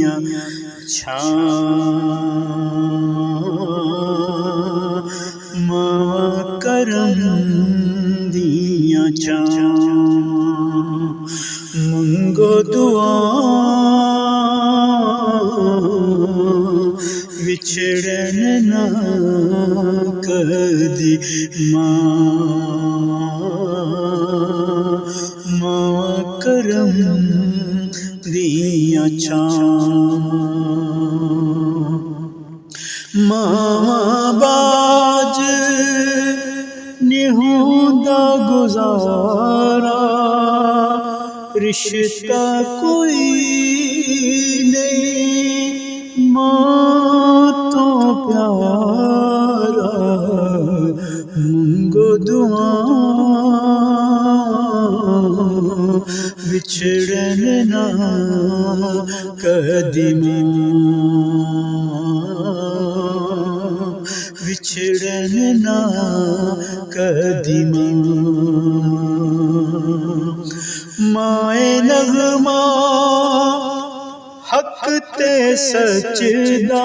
दियां मावां करम दियां मंगो दुआ विछड़न ना कदी मावां करम दियां मावां बाज निहुंदा गुजारा रिश्ता कोई नहीं मां तो प्यारा मंगो दुआ विछड़न ना कदी विछड़न ना कदी माए नगमा हक ते सच दा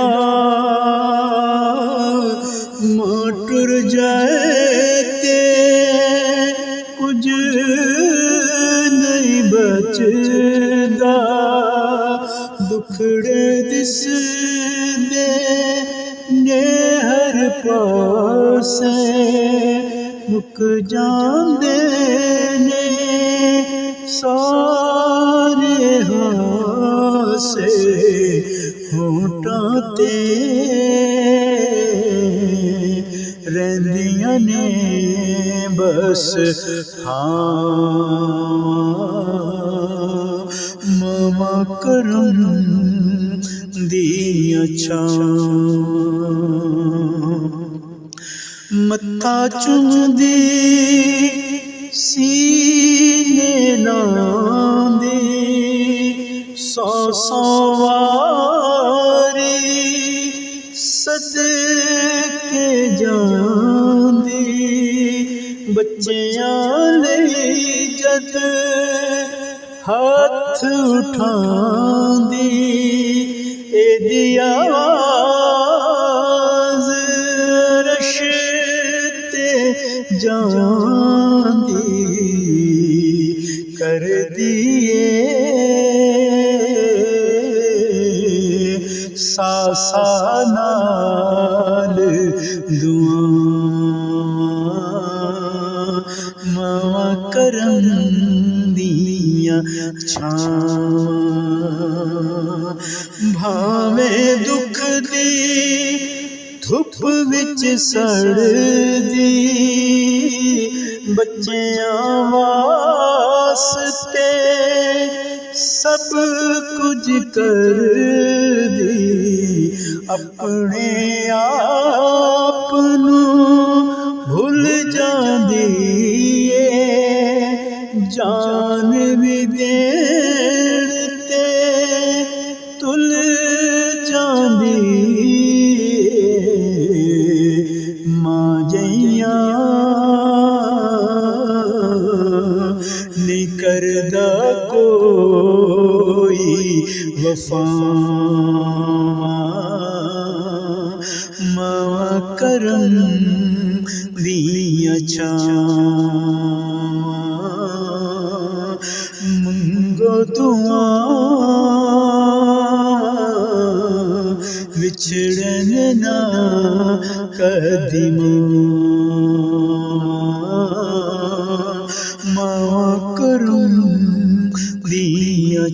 मां टुर जाए ते कुछ नहीं बचदा दुखड़े दिसदे ने हर पासे मुक जांदे ने सारे हासे होठां ते रहिंदियां ने बस मावां करम दियां मत्था चुमदी सीने लांदी सौ सौ वारी सदके जांदी बच्चियां लई जद हाथ उठांदी एदी आवाज़ रश ते जांदी कर दिए सासा नाल दुआ मावां करम दियां भावें दुख दी धुप विच सड़दी बच्चियां वास्ते सब कुछ करदी अपने आप नूं भुल जांदी जान भी देण ते तुल जांदी मां जइयां नहीं करदा कोई वफा मावां करम दियां मंगो दुआ विछड़न ना कदी मावां करम दियां